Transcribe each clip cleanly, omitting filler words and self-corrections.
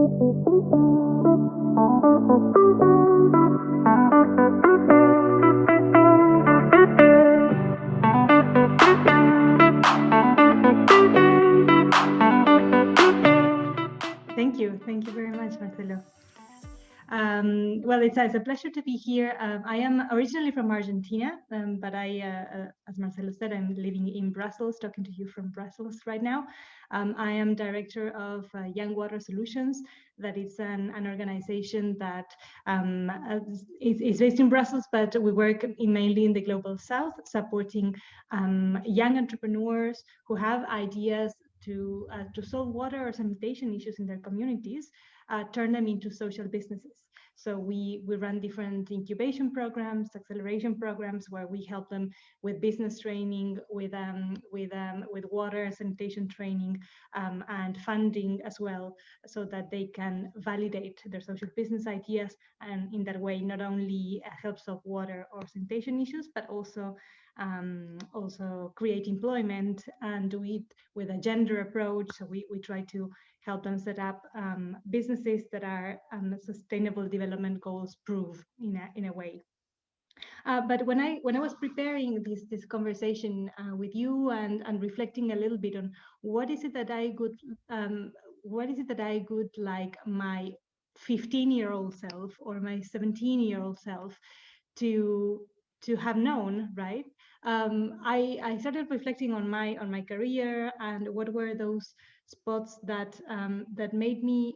Thank you very much, Marcelo. Well, it's a pleasure to be here. I am originally from Argentina, but as Marcelo said, I'm living in Brussels, talking to you from Brussels right now. I am director of Young Water Solutions. That is an organization that is based in Brussels, but we work mainly in the global south, supporting young entrepreneurs who have ideas to solve water or sanitation issues in their communities, turn them into social businesses. So we run different incubation programs, acceleration programs, where we help them with business training, with water sanitation training, and funding as well, so that they can validate their social business ideas, and in that way not only help solve water or sanitation issues, but also create employment, and do it with a gender approach. So we try to help them set up businesses that are sustainable development goals proof in a way. But when I was preparing this conversation with you and reflecting a little bit on what is it that I could like my 15-year-old self or my 17-year-old self to have known, right? I started reflecting on my career and what were those spots that made me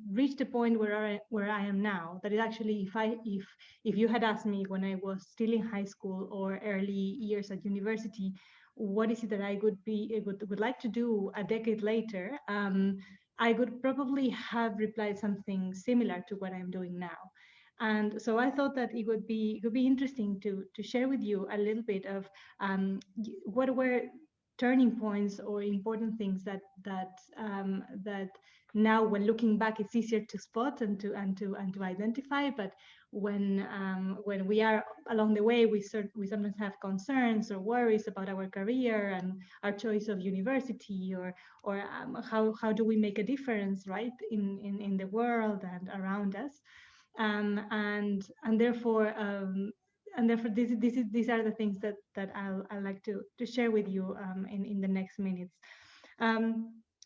reach the point where I am now. That is actually, if you had asked me when I was still in high school or early years at university, what is it that I would like to do a decade later, I would probably have replied something similar to what I'm doing now. And so I thought that it would be interesting to share with you a little bit of what were turning points or important things that now, when looking back, it's easier to spot and to identify. But when we are along the way, we sometimes have concerns or worries about our career and our choice of university, or how do we make a difference, right, in the world and around us. And therefore these are the things that I'll like to share with you in the next minutes.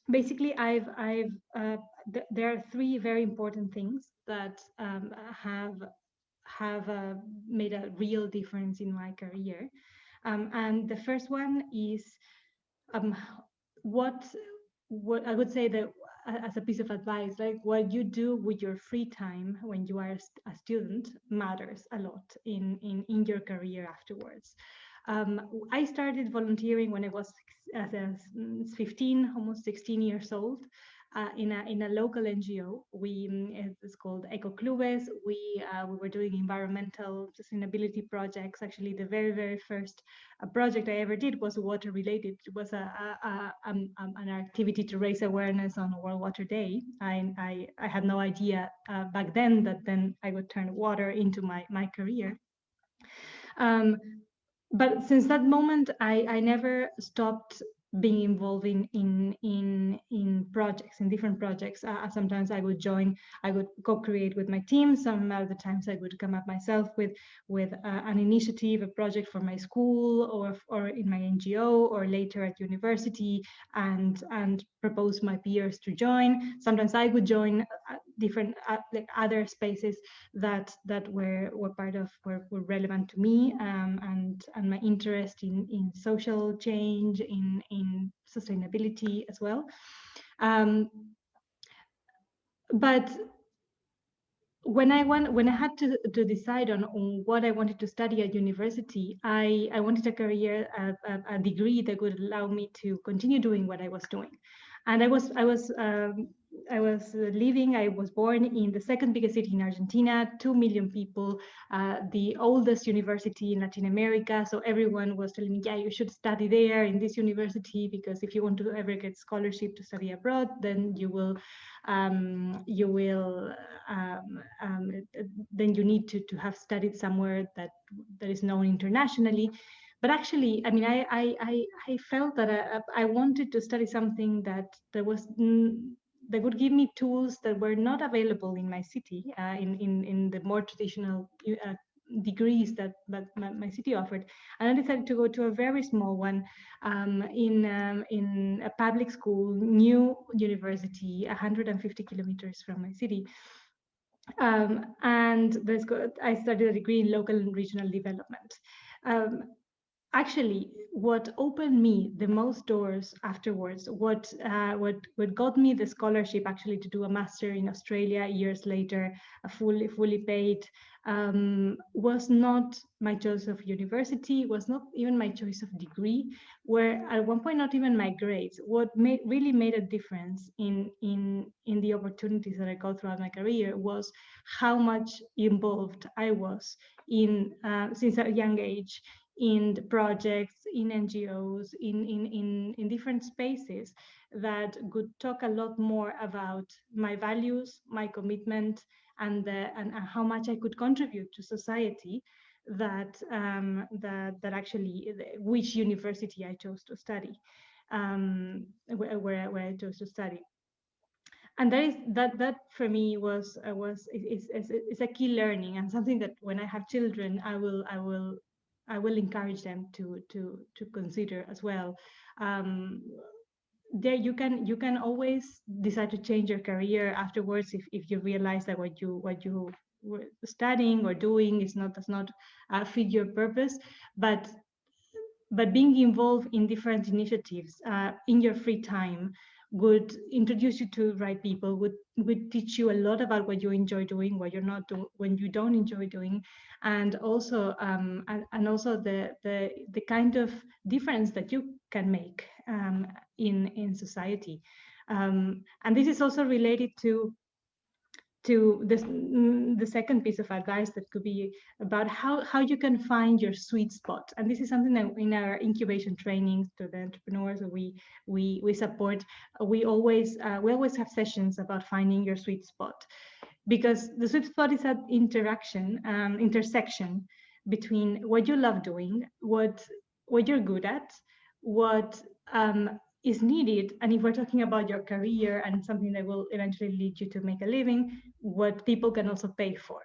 Basically, there are three very important things that have made a real difference in my career. And the first one is what I would say that as a piece of advice, like what you do with your free time when you are a student matters a lot in your career afterwards. I started volunteering when I was 15, almost 16 years old, in a local NGO. It's called Ecoclubes. We were doing environmental sustainability projects. Actually, the very first project I ever did was water related. It was an activity to raise awareness on World Water Day. I had no idea back then that then I would turn water into my career. But since that moment, I never stopped being involved in projects, in different projects. Sometimes I would co-create with my team. Some other times I would come up myself with an initiative, a project for my school or in my NGO, or later at university, and propose my peers to join. Sometimes I would join different like other spaces that were part of were relevant to me, and my interest in social change, in sustainability as well. But when I had to decide on what I wanted to study at university, I wanted a career, a degree that would allow me to continue doing what I was doing. And I was born in the second biggest city in Argentina, 2 million people, the oldest university in Latin America. So everyone was telling me, yeah, you should study there in this university, because if you want to ever get scholarship to study abroad, then then you need to have studied somewhere that is known internationally. But actually, I mean, I felt that I wanted to study something that was would give me tools that were not available in my city, in the more traditional degrees that my city offered. And I decided to go to a very small one, in a public school, new university, 150 kilometers from my city. And I studied a degree in local and regional development. Actually, what opened me the most doors afterwards, what got me the scholarship actually to do a master in Australia years later, a fully paid, was not my choice of university, was not even my choice of degree, where at one point not even my grades. What really made a difference in the opportunities that I got throughout my career was how much involved I was in since a young age, in the projects, in NGOs, in different spaces that could talk a lot more about my values, my commitment, and how much I could contribute to society. That actually, which university I chose to study, where I chose to study. And that for me is a key learning, and something that when I have children, I will encourage them to consider as well. There you can always decide to change your career afterwards if you realize that what you were studying or doing does not fit your purpose, but being involved in different initiatives in your free time would introduce you to the right people, would teach you a lot about what you enjoy doing, what you're not doing, when you don't enjoy doing, and also the kind of difference that you can make in society. And this is also related to the second piece of advice, that could be about how you can find your sweet spot. And this is something that in our incubation trainings to the entrepreneurs that we support, we always have sessions about finding your sweet spot, because the sweet spot is that intersection between what you love doing, what you're good at, what is needed, and if we're talking about your career and something that will eventually lead you to make a living, what people can also pay for.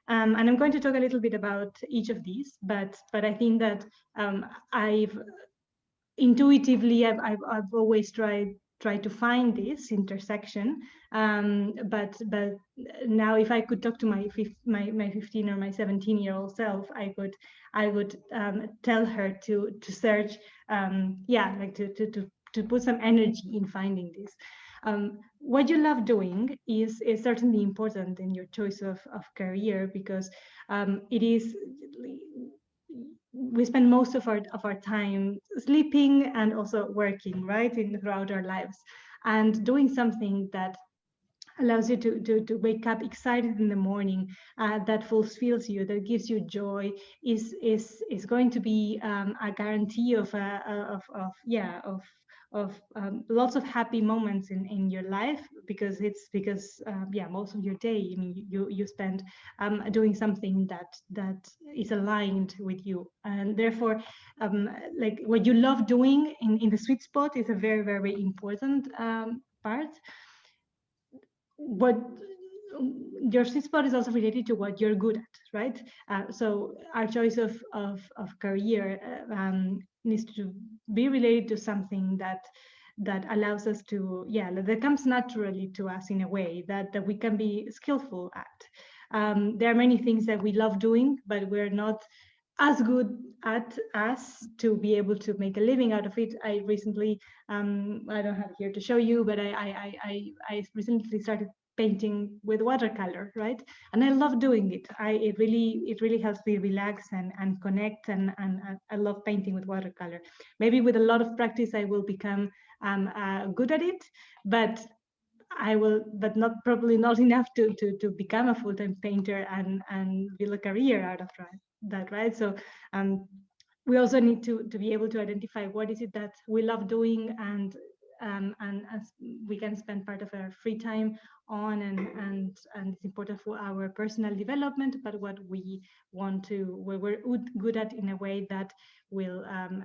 And I'm going to talk a little bit about each of these, but I think that I've intuitively always tried to find this intersection. But now, if I could talk to my 15 or my 17-year-old self, I would tell her to search, like to put some energy in finding this. What you love doing is certainly important in your choice of career, because it is, we spend most of our time sleeping and also working, right, throughout our lives, and doing something that allows you to wake up excited in the morning, that fulfills you, that gives you joy, is going to be a guarantee of lots of happy moments in your life, because most of your day, I mean, you spend doing something that is aligned with you, and therefore like what you love doing in the sweet spot is a very, very important part. What your sweet spot is also related to what you're good at, right? So our choice of career needs to be related to something that allows us to, that comes naturally to us in a way that we can be skillful at. There are many things that we love doing, but we're not as good at us to be able to make a living out of it. I recently, I don't have it here to show you, but I recently started painting with watercolor, right? And I love doing it. It really helps me relax and connect, and I love painting with watercolor. Maybe with a lot of practice, I will become good at it, but probably not enough to become a full-time painter and build a career out of that, right? So we also need to be able to identify what is it that we love doing, and as we can spend part of our free time on, and it's important for our personal development, but what we want to, where we're good at in a way that will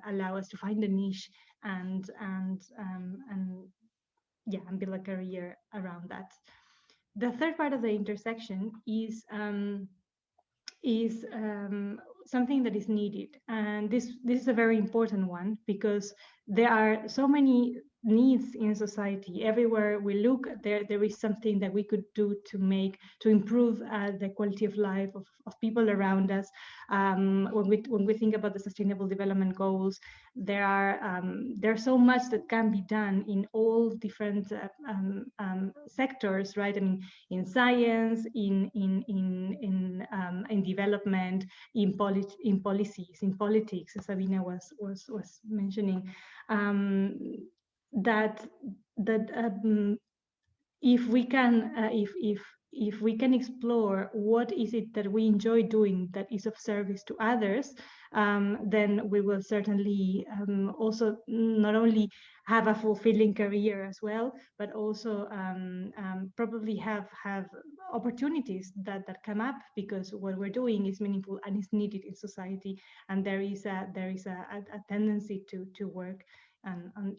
allow us to find a niche and yeah, and build a career around that. The third part of the intersection is something that is needed, and this is a very important one, because there are so many needs in society. Everywhere we look, there is something that we could do to improve the quality of life of people around us. When we think about the Sustainable Development Goals, there's so much that can be done in all different sectors, right? I mean, in science, in development, in policies, in politics, as Sabina was mentioning, that if we can if we can explore what is it that we enjoy doing that is of service to others, then we will certainly also not only have a fulfilling career as well, but also probably have opportunities that come up, because what we're doing is meaningful and is needed in society, and there is a tendency to work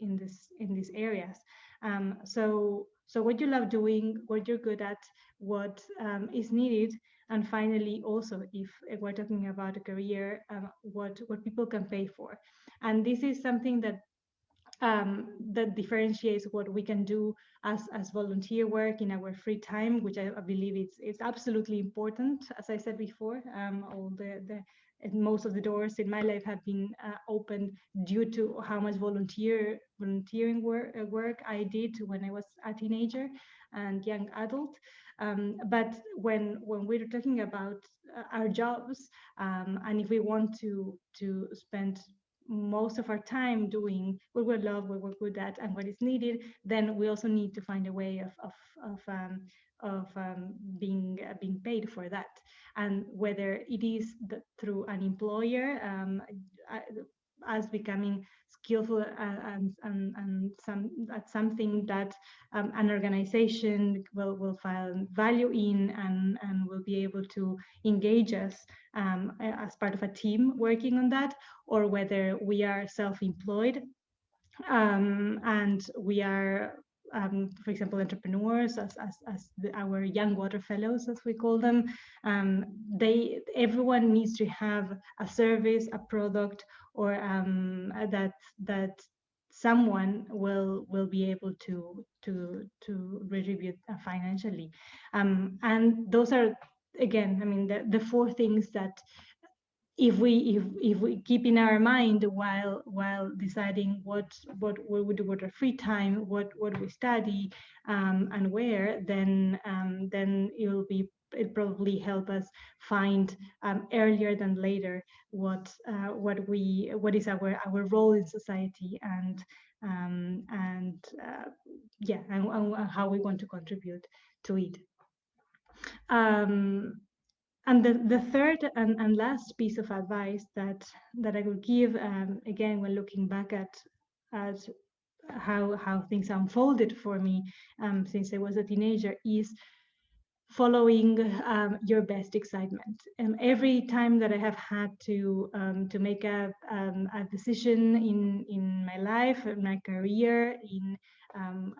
in these areas. So what you love doing, what you're good at, what is needed, and finally also, if we're talking about a career, what people can pay for. And this is something that differentiates what we can do as volunteer work in our free time, which I believe it's absolutely important. As I said before, all the most of the doors in my life have been opened due to how much volunteering work I did when I was a teenager and young adult. But when we're talking about our jobs, and if we want to spend most of our time doing what we love, what we're good at, and what is needed, then we also need to find a way of being paid for that. And whether it is through an employer, as becoming skillful and something that an organization will find value in, and will be able to engage us as part of a team working on that, or whether we are self-employed and we are, for example, entrepreneurs, as our young water fellows, as we call them. Everyone needs to have a service, a product, or that someone will be able to retribute financially. And those are, again, I mean, the four things that, if we keep in our mind while deciding what we do with our free time, what we study, and where, then it probably help us find earlier than later what is our role in society, and yeah, and how we want to contribute to it. And the third and last piece of advice that I would give, again, when looking back at how things unfolded for me since I was a teenager, is following your best excitement. Every time that I have had to make a decision in my life, in my career,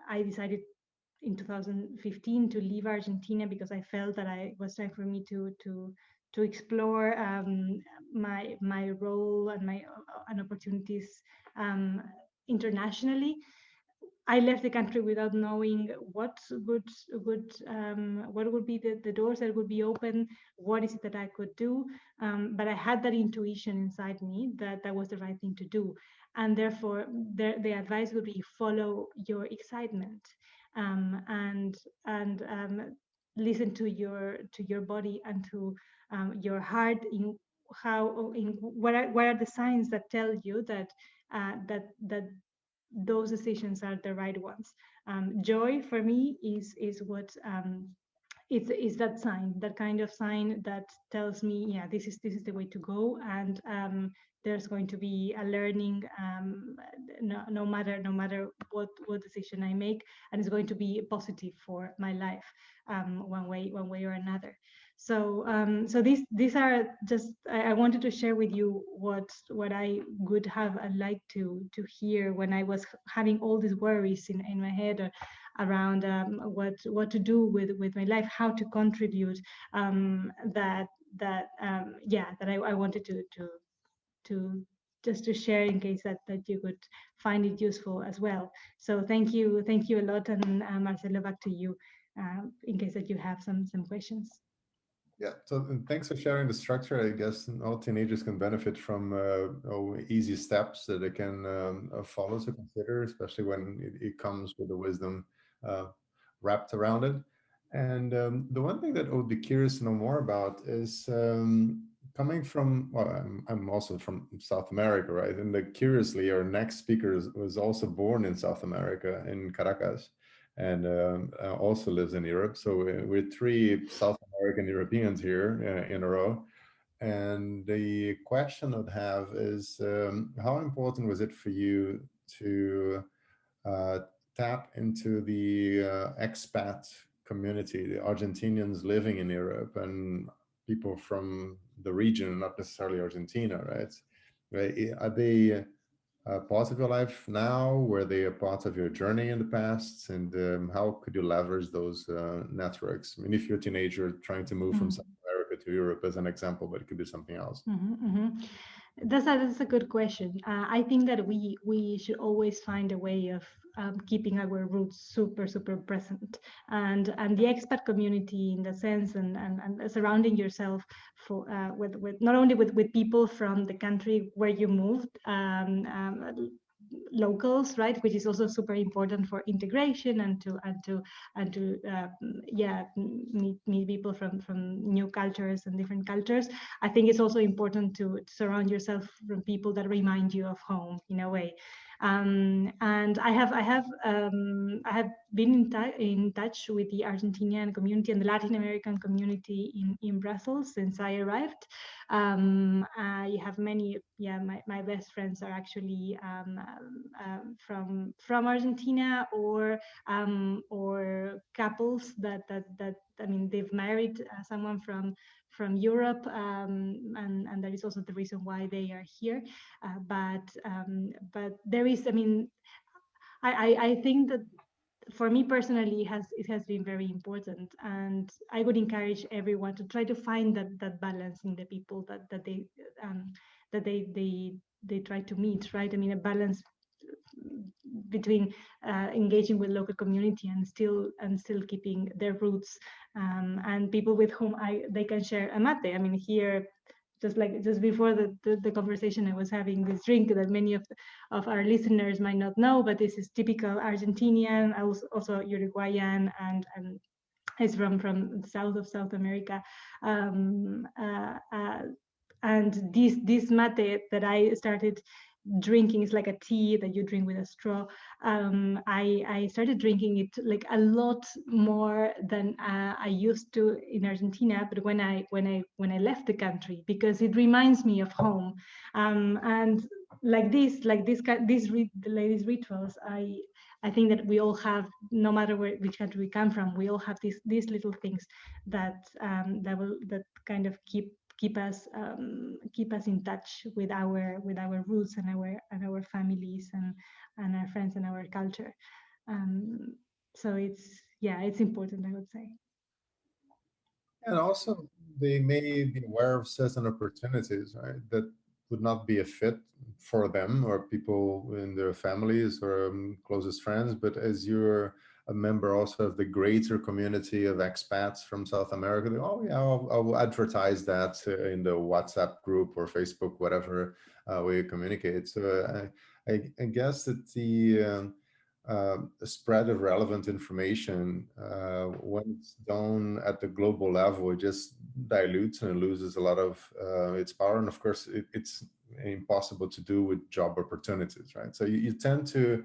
I decided in 2015 to leave Argentina, because I felt that it was time for me to explore my role and opportunities internationally. I left the country without knowing what would be the doors that would be open, what is it that I could do, but I had that intuition inside me that was the right thing to do, and therefore the advice would be follow your excitement, and listen to your body and to your heart in what are the signs that tell you that those decisions are the right ones. Joy for me is what it's that sign, that kind of sign that tells me, yeah, this is the way to go, and there's going to be a learning, no matter what decision I make, and it's going to be positive for my life, one way or another. So so these are just, I wanted to share with you what I would have liked to hear when I was having all these worries in my head around what to do with my life, how to contribute, that I wanted to just to share, in case that you could find it useful as well. So thank you a lot, and Marcelo, back to you, in case that you have some questions. Yeah, so thanks for sharing the structure. I guess all teenagers can benefit from easy steps that they can follow to consider, especially when it comes with the wisdom uh, wrapped around it. And the one thing that I would be curious to know more about is coming from, well, I'm also from South America, right? And curiously, our next speaker was also born in South America, in Caracas, and also lives in Europe. So we're three South American Europeans here in a row. And the question I'd have is, how important was it for you to uh, tap into the expat community, the Argentinians living in Europe and people from the region, not necessarily Argentina, right? Right? Are they part of your life now? Were they a part of your journey in the past? And how could you leverage those networks? I mean, if you're a teenager trying to move from South America to Europe as an example, but it could be something else. That's a good question. I think that we should always find a way of keeping our roots super present, and the expat community in the sense, and surrounding yourself with not only with people from the country where you moved, locals, right, which is also super important for integration, and to meet people from new cultures and different cultures. I think it's also important to surround yourself from people that remind you of home in a way. And I have been in touch with the Argentinian community and the Latin American community in Brussels since I arrived. I have many, my best friends are actually from Argentina, or couples that I mean, they've married someone from Europe, and that is also the reason why they are here. But there is, I mean, I think that for me personally, it has been very important, and I would encourage everyone to try to find that balance in the people that they try to meet, right? I mean, a balance between engaging with local community and still keeping their roots, and people with whom they can share a mate. I mean, here, just before the conversation, I was having this drink that many of our listeners might not know, but this is typical Argentinian, also Uruguayan, and is from the south of South America. And this mate that I started drinking, is like a tea that you drink with a straw. I started drinking it like a lot more than I used to in Argentina, but when I left the country, because it reminds me of home. And these rituals, I think that we all have, no matter which country we come from, we all have these little things that that kind of keep us in touch with our roots and our families and our friends and our culture. So it's important, I would say. And also, they may be aware of certain opportunities, right, that would not be a fit for them or people in their families or closest friends. But as you're a member also of the greater community of expats from South America, they, oh yeah, I'll advertise that in the WhatsApp group or Facebook, whatever way you communicate. So I guess that the spread of relevant information, when it's done at the global level, it just dilutes and loses a lot of its power. And of course, it's impossible to do with job opportunities, right? So you tend to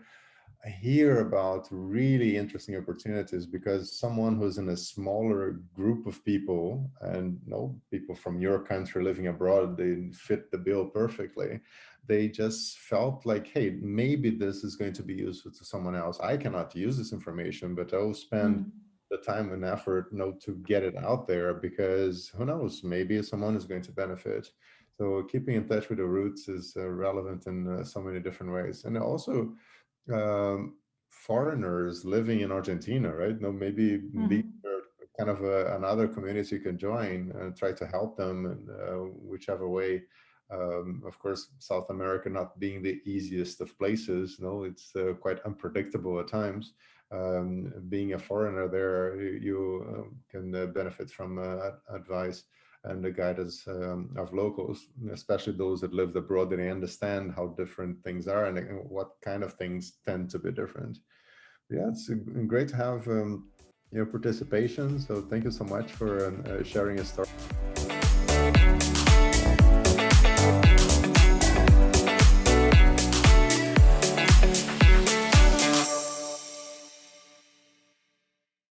I hear about really interesting opportunities because someone who's in a smaller group of people, and no people from your country living abroad, they fit the bill perfectly. They just felt like, hey, maybe this is going to be useful to someone else. I cannot use this information, but I'll spend the time and effort, to get it out there, because who knows, maybe someone is going to benefit. So keeping in touch with the roots is relevant in so many different ways. And also, foreigners living in Argentina, right? No, maybe these are kind of another community you can join and try to help them in whichever way. Of course, South America not being the easiest of places, no, it's quite unpredictable at times. Being a foreigner there, you can benefit from advice and the guidance of locals, especially those that lived abroad. They understand how different things are and what kind of things tend to be different. Yeah, it's great to have your participation. So thank you so much for sharing your story.